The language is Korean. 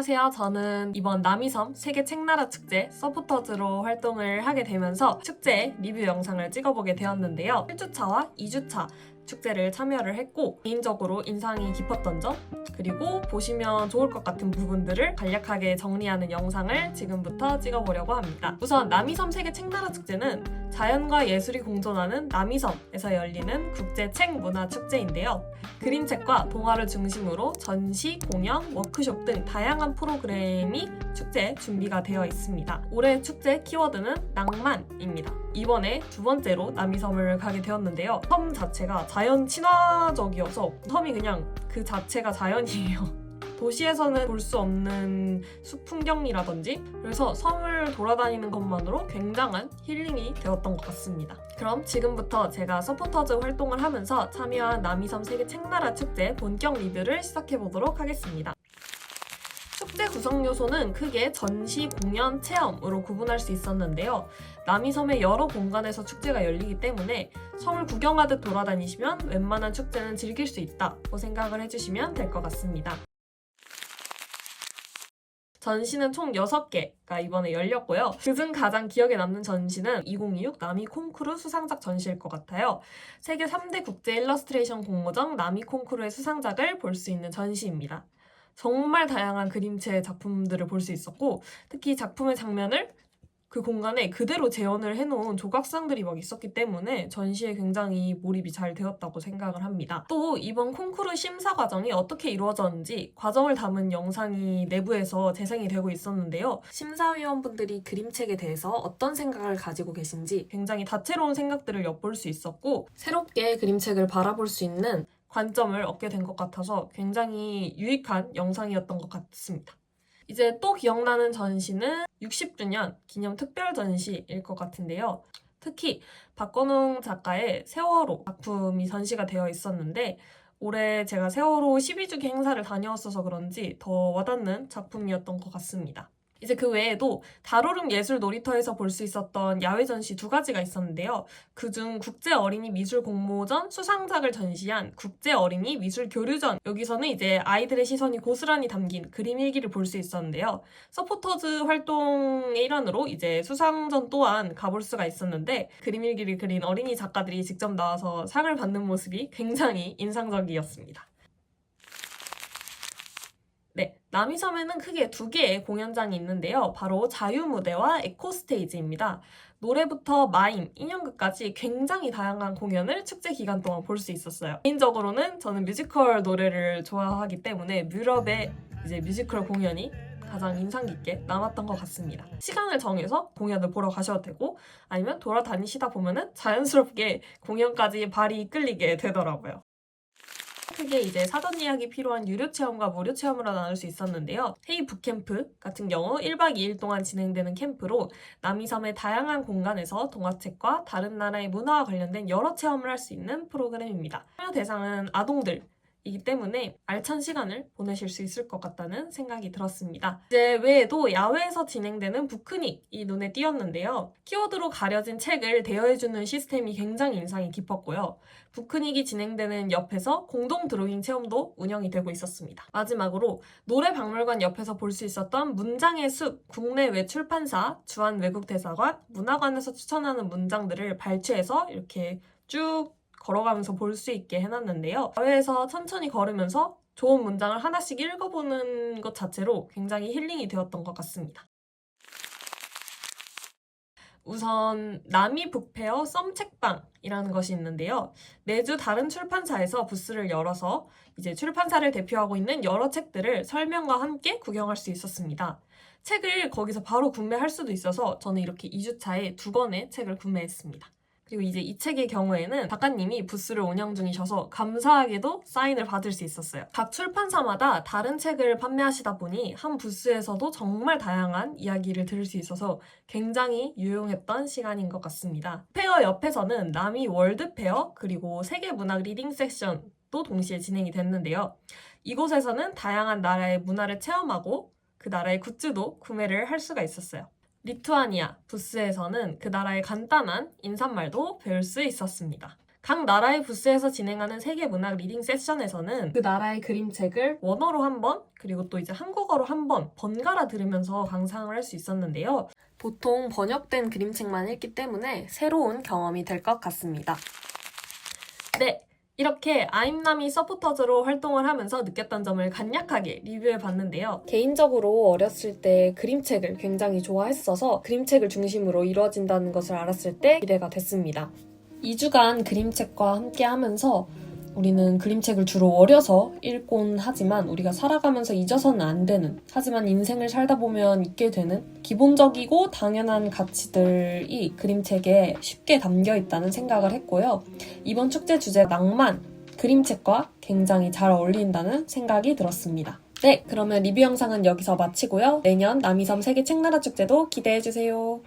안녕하세요. 저는 이번 남이섬 세계 책나라 축제 서포터즈로 활동을 하게 되면서 축제 리뷰 영상을 찍어보게 되었는데요. 1주차와 2주차 축제를 참여를 했고 개인적으로 인상이 깊었던 점 그리고 보시면 좋을 것 같은 부분들을 간략하게 정리하는 영상을 지금부터 찍어보려고 합니다. 우선 남이섬 세계 책나라 축제는 자연과 예술이 공존하는 남이섬에서 열리는 국제 책 문화 축제인데요. 그림책과 동화를 중심으로 전시, 공연, 워크숍 등 다양한 프로그램이 축제에 준비가 되어 있습니다. 올해 축제 키워드는 낭만입니다. 이번에 두 번째로 남이섬을 가게 되었는데요. 섬 자체가 자연 친화적이어서 섬이 그냥 그 자체가 자연이에요. 도시에서는 볼 수 없는 숲 풍경이라든지 그래서 섬을 돌아다니는 것만으로 굉장한 힐링이 되었던 것 같습니다. 그럼 지금부터 제가 서포터즈 활동을 하면서 참여한 남이섬 세계 책나라 축제 본격 리뷰를 시작해보도록 하겠습니다. 축제 구성 요소는 크게 전시, 공연, 체험으로 구분할 수 있었는데요. 남이섬의 여러 공간에서 축제가 열리기 때문에 섬을 구경하듯 돌아다니시면 웬만한 축제는 즐길 수 있다고 생각을 해주시면 될 것 같습니다. 전시는 총 6개가 이번에 열렸고요. 그중 가장 기억에 남는 전시는 2026 남이 콩쿠르 수상작 전시일 것 같아요. 세계 3대 국제 일러스트레이션 공모전 남이 콩쿠르의 수상작을 볼 수 있는 전시입니다. 정말 다양한 그림체 작품들을 볼 수 있었고 특히 작품의 장면을 그 공간에 그대로 재현을 해놓은 조각상들이 막 있었기 때문에 전시에 굉장히 몰입이 잘 되었다고 생각을 합니다. 또 이번 콩쿠르 심사 과정이 어떻게 이루어졌는지 과정을 담은 영상이 내부에서 재생이 되고 있었는데요. 심사위원분들이 그림책에 대해서 어떤 생각을 가지고 계신지 굉장히 다채로운 생각들을 엿볼 수 있었고 새롭게 그림책을 바라볼 수 있는 관점을 얻게 된 것 같아서 굉장히 유익한 영상이었던 것 같습니다. 이제 또 기억나는 전시는 60주년 기념 특별 전시일 것 같은데요. 특히 박건웅 작가의 세월호 작품이 전시가 되어 있었는데 올해 제가 세월호 12주기 행사를 다녀왔어서 그런지 더 와닿는 작품이었던 것 같습니다. 이제 그 외에도 다로름 예술 놀이터에서 볼 수 있었던 야외 전시 2가지가 있었는데요. 그중 국제 어린이 미술 공모전 수상작을 전시한 국제 어린이 미술 교류전 여기서는 이제 아이들의 시선이 고스란히 담긴 그림 일기를 볼 수 있었는데요. 서포터즈 활동의 일환으로 이제 수상전 또한 가볼 수가 있었는데 그림 일기를 그린 어린이 작가들이 직접 나와서 상을 받는 모습이 굉장히 인상적이었습니다. 네, 남이섬에는 크게 2개의 공연장이 있는데요. 바로 자유무대와 에코스테이지입니다. 노래부터 마임, 인형극까지 굉장히 다양한 공연을 축제 기간 동안 볼 수 있었어요. 개인적으로는 저는 뮤지컬 노래를 좋아하기 때문에 뮤럽의 이제 뮤지컬 공연이 가장 인상 깊게 남았던 것 같습니다. 시간을 정해서 공연을 보러 가셔도 되고 아니면 돌아다니시다 보면은 자연스럽게 공연까지 발이 이끌리게 되더라고요. 크게 이제 사전 예약이 필요한 유료 체험과 무료 체험으로 나눌 수 있었는데요. 헤이 북캠프 같은 경우 1박 2일 동안 진행되는 캠프로 남이섬의 다양한 공간에서 동화책과 다른 나라의 문화와 관련된 여러 체험을 할 수 있는 프로그램입니다. 참여 대상은 아동들 이기 때문에 알찬 시간을 보내실 수 있을 것 같다는 생각이 들었습니다. 이제 외에도 야외에서 진행되는 북크닉이 눈에 띄었는데요. 키워드로 가려진 책을 대여해주는 시스템이 굉장히 인상이 깊었고요. 북크닉이 진행되는 옆에서 공동 드로잉 체험도 운영이 되고 있었습니다. 마지막으로 노래박물관 옆에서 볼 수 있었던 문장의 숲, 국내외 출판사, 주한외국대사관, 문화관에서 추천하는 문장들을 발췌해서 이렇게 쭉 걸어가면서 볼 수 있게 해놨는데요. 야외에서 천천히 걸으면서 좋은 문장을 하나씩 읽어보는 것 자체로 굉장히 힐링이 되었던 것 같습니다. 우선 남이 북페어 썸책방이라는 것이 있는데요. 매주 다른 출판사에서 부스를 열어서 이제 출판사를 대표하고 있는 여러 책들을 설명과 함께 구경할 수 있었습니다. 책을 거기서 바로 구매할 수도 있어서 저는 이렇게 2주차에 2권의 책을 구매했습니다. 그리고 이제 이 책의 경우에는 작가님이 부스를 운영 중이셔서 감사하게도 사인을 받을 수 있었어요. 각 출판사마다 다른 책을 판매하시다 보니 한 부스에서도 정말 다양한 이야기를 들을 수 있어서 굉장히 유용했던 시간인 것 같습니다. 페어 옆에서는 남이 월드페어 그리고 세계문학 리딩 섹션도 동시에 진행이 됐는데요. 이곳에서는 다양한 나라의 문화를 체험하고 그 나라의 굿즈도 구매를 할 수가 있었어요. 리투아니아 부스에서는 그 나라의 간단한 인사말도 배울 수 있었습니다. 각 나라의 부스에서 진행하는 세계문학 리딩 세션에서는 그 나라의 그림책을 원어로 한번 그리고 또 이제 한국어로 한번 번갈아 들으면서 감상을 할 수 있었는데요. 보통 번역된 그림책만 읽기 때문에 새로운 경험이 될 것 같습니다. 네, 이렇게 아임남이 서포터즈로 활동을 하면서 느꼈던 점을 간략하게 리뷰해봤는데요. 개인적으로 어렸을 때 그림책을 굉장히 좋아했어서 그림책을 중심으로 이루어진다는 것을 알았을 때 기대가 됐습니다. 2주간 그림책과 함께 하면서 우리는 그림책을 주로 어려서 읽곤 하지만 우리가 살아가면서 잊어서는 안 되는, 하지만 인생을 살다 보면 잊게 되는 기본적이고 당연한 가치들이 그림책에 쉽게 담겨 있다는 생각을 했고요. 이번 축제 주제 낭만, 그림책과 굉장히 잘 어울린다는 생각이 들었습니다. 네, 그러면 리뷰 영상은 여기서 마치고요. 내년 남이섬 세계 책나라 축제도 기대해주세요.